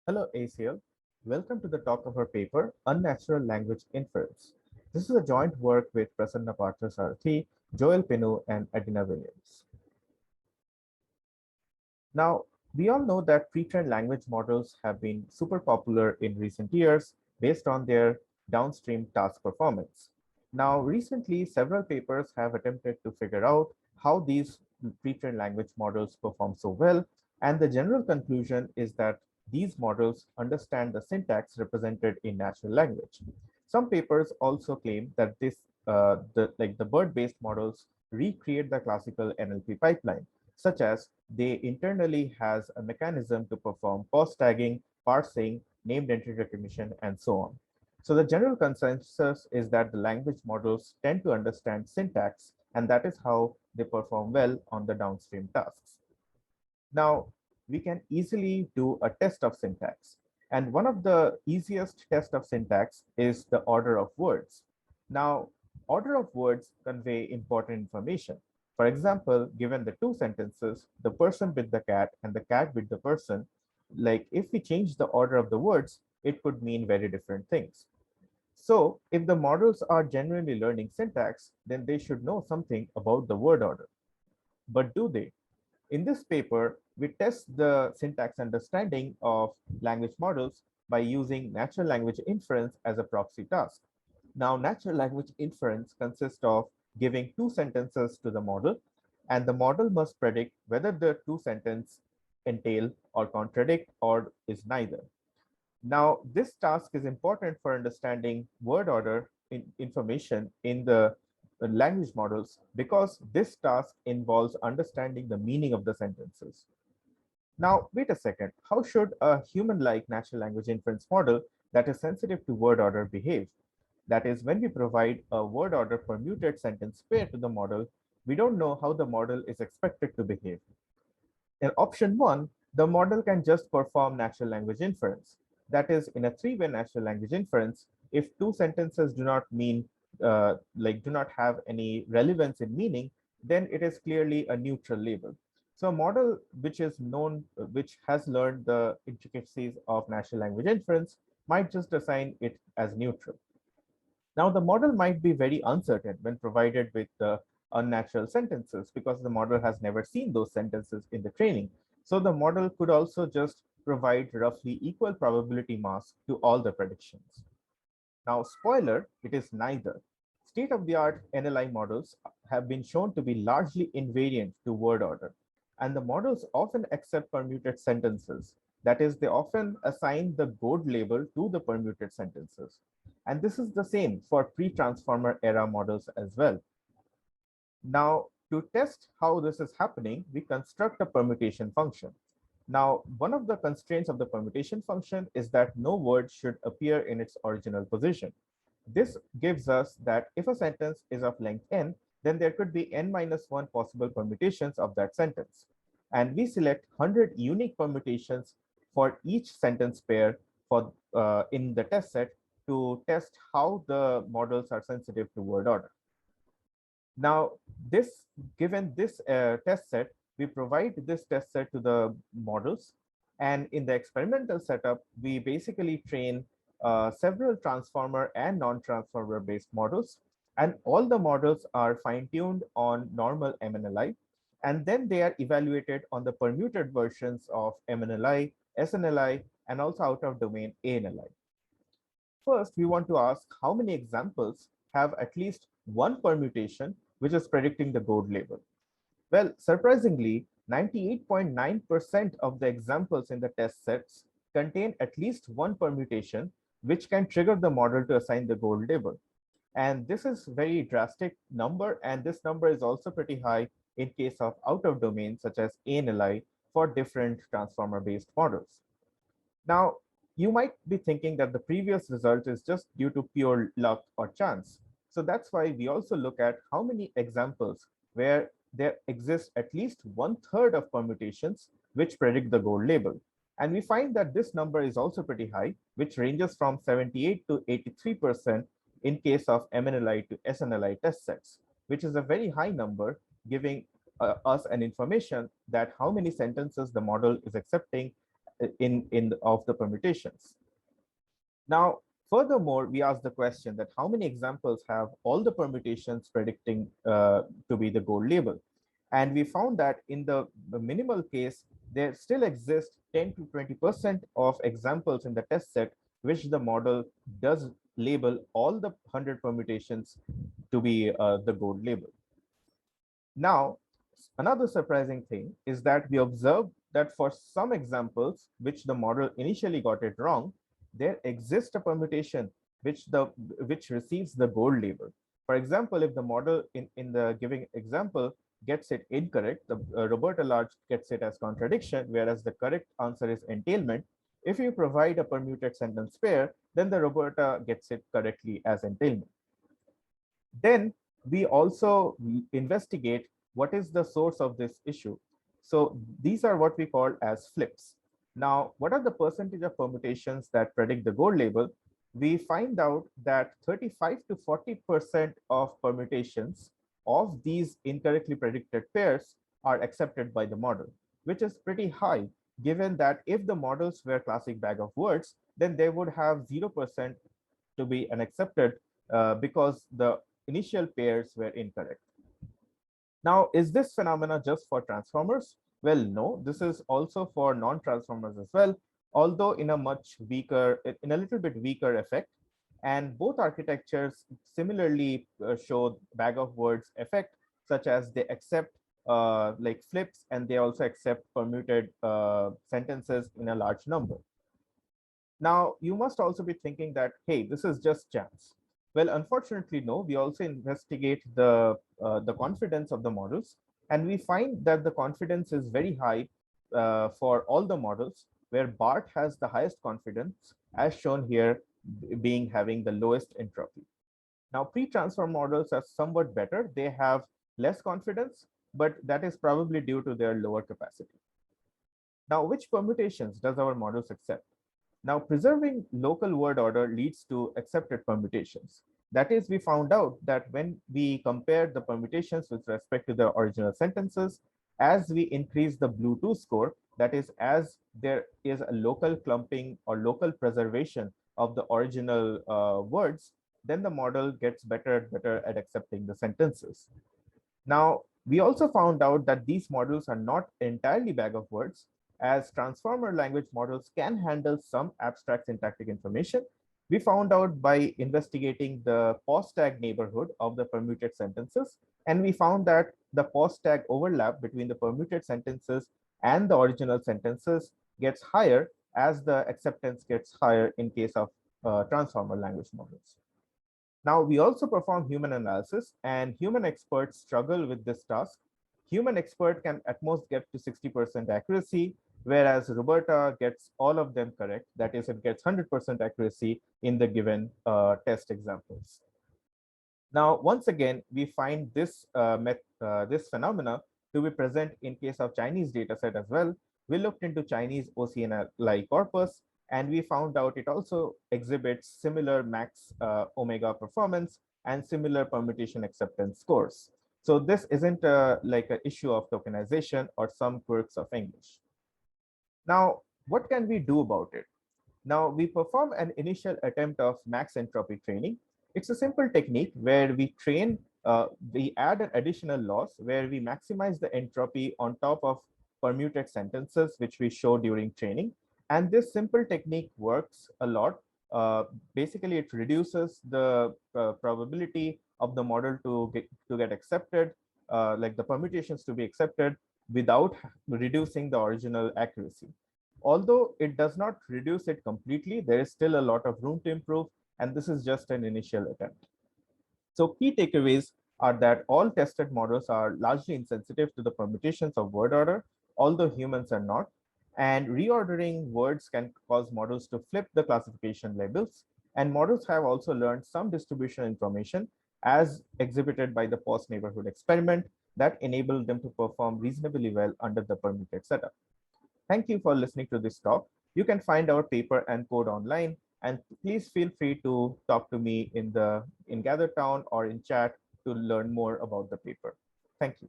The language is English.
Hello ACL, welcome to the talk of our paper, Unnatural Language Inference. This is a joint work with Prasanna Parthasarathy, Joel Pinu, and Adina Williams. Now, we all know that pre-trained language models have been super popular in recent years based on their downstream task performance. Now, recently, several papers have attempted to figure out how these pre-trained language models perform so well, and the general conclusion is that these models understand the syntax represented in natural language. Some papers also claim that the BERT-based models recreate the classical NLP pipeline, such as they internally has a mechanism to perform pause tagging, parsing, named entity recognition, and so on. So the general consensus is that the language models tend to understand syntax, and that is how they perform well on the downstream tasks. Now, we can easily do a test of syntax. And one of the easiest tests of syntax is the order of words. Now, order of words convey important information. For example, given the two sentences, the person bit the cat and the cat bit the person, like if we change the order of the words, it could mean very different things. So if the models are genuinely learning syntax, then they should know something about the word order. But do they? In this paper, we test the syntax understanding of language models by using natural language inference as a proxy task. Now, natural language inference consists of giving two sentences to the model, and the model must predict whether the two sentences entail or contradict or is neither. Now, this task is important for understanding word order information in the language models because this task involves understanding the meaning of the sentences. Now, wait a second. How should a human-like natural language inference model that is sensitive to word order behave? That is, when we provide a word order permuted sentence pair to the model, we don't know how the model is expected to behave. In option one, the model can just perform natural language inference. That is, in a three-way natural language inference, if two sentences do not mean, do not have any relevance in meaning, then it is clearly a neutral label. So a model which is known, which has learned the intricacies of natural language inference might just assign it as neutral. Now, the model might be very uncertain when provided with the unnatural sentences because the model has never seen those sentences in the training. So the model could also just provide roughly equal probability mass to all the predictions. Now, spoiler, it is neither. State-of-the-art NLI models have been shown to be largely invariant to word order, and the models often accept permuted sentences. That is, they often assign the gold label to the permuted sentences. And this is the same for pre-transformer era models as well. Now, to test how this is happening, we construct a permutation function. Now, one of the constraints of the permutation function is that no word should appear in its original position. This gives us that if a sentence is of length n, then there could be n minus 1 possible permutations of that sentence. And we select 100 unique permutations for each sentence pair in the test set to test how the models are sensitive to word order. Now, given this test set, we provide this test set to the models. And in the experimental setup, we basically train several transformer and non-transformer based models. And all the models are fine-tuned on normal MNLI. And then they are evaluated on the permuted versions of MNLI, SNLI, and also out of domain ANLI. First, we want to ask how many examples have at least one permutation which is predicting the gold label. Well, surprisingly, 98.9% of the examples in the test sets contain at least one permutation which can trigger the model to assign the gold label. And this is very drastic number, and this number is also pretty high in case of out of domain such as ANLI for different transformer-based models. Now, you might be thinking that the previous result is just due to pure luck or chance. So that's why we also look at how many examples where there exists at least 1/3 of permutations which predict the gold label. And we find that this number is also pretty high, which ranges from 78 to 83% in case of MNLI to SNLI test sets, which is a very high number, giving us an information that how many sentences the model is accepting of the permutations. Now, furthermore, we asked the question that how many examples have all the permutations predicting to be the gold label? And we found that in the minimal case, there still exists 10 to 20% of examples in the test set, which the model does label all the 100 permutations to be the gold label. Now, another surprising thing is that we observed that for some examples, which the model initially got it wrong, there exists a permutation which receives the gold label. For example, if the model in the giving example gets it incorrect, the Roberta Large gets it as contradiction, whereas the correct answer is entailment. If you provide a permuted sentence pair, then the Roberta gets it correctly as entailment. Then we also investigate what is the source of this issue. So these are what we call as flips. Now, what are the percentage of permutations that predict the gold label? We find out that 35 to 40% of permutations of these incorrectly predicted pairs are accepted by the model, which is pretty high, given that if the models were classic bag of words, then they would have 0% to be unaccepted because the initial pairs were incorrect. Now, is this phenomena just for transformers? Well, no, this is also for non-transformers as well, although in a little bit weaker effect. And both architectures similarly show bag of words effect, such as they accept like flips, and they also accept permuted sentences in a large number. Now, you must also be thinking that, hey, this is just chance. Well, unfortunately, no. We also investigate the confidence of the models, and we find that the confidence is very high for all the models, where BART has the highest confidence, as shown here, having the lowest entropy. Now, pre-transform models are somewhat better. They have less confidence, but that is probably due to their lower capacity. Now, which permutations does our models accept? Now, preserving local word order leads to accepted permutations. That is, we found out that when we compare the permutations with respect to the original sentences, as we increase the BLUE2 score, that is, as there is a local clumping or local preservation of the original words, then the model gets better and better at accepting the sentences. Now, we also found out that these models are not entirely bag of words, as transformer language models can handle some abstract syntactic information. We found out by investigating the pause tag neighborhood of the permuted sentences, and we found that the pause tag overlap between the permuted sentences and the original sentences gets higher as the acceptance gets higher in case of transformer language models. Now, we also perform human analysis, and human experts struggle with this task. Human expert can at most get to 60% accuracy, whereas Roberta gets all of them correct. That is, it gets 100% accuracy in the given test examples. Now, once again, we find this phenomena to be present in case of Chinese dataset as well. We looked into Chinese OCNLI corpus, and we found out it also exhibits similar max omega performance and similar permutation acceptance scores. So this isn't like an issue of tokenization or some quirks of English. Now, what can we do about it? Now, we perform an initial attempt of max entropy training. It's a simple technique where we add an additional loss where we maximize the entropy on top of permuted sentences, which we show during training. And this simple technique works a lot. Basically, it reduces the probability of the model to get accepted, like the permutations to be accepted, without reducing the original accuracy. Although it does not reduce it completely, there is still a lot of room to improve, and this is just an initial attempt. So key takeaways are that all tested models are largely insensitive to the permutations of word order, although humans are not. And reordering words can cause models to flip the classification labels. And models have also learned some distribution information as exhibited by the pause neighborhood experiment that enabled them to perform reasonably well under the permuted setup. Thank you for listening to this talk. You can find our paper and code online, and please feel free to talk to me in GatherTown or in chat to learn more about the paper. Thank you.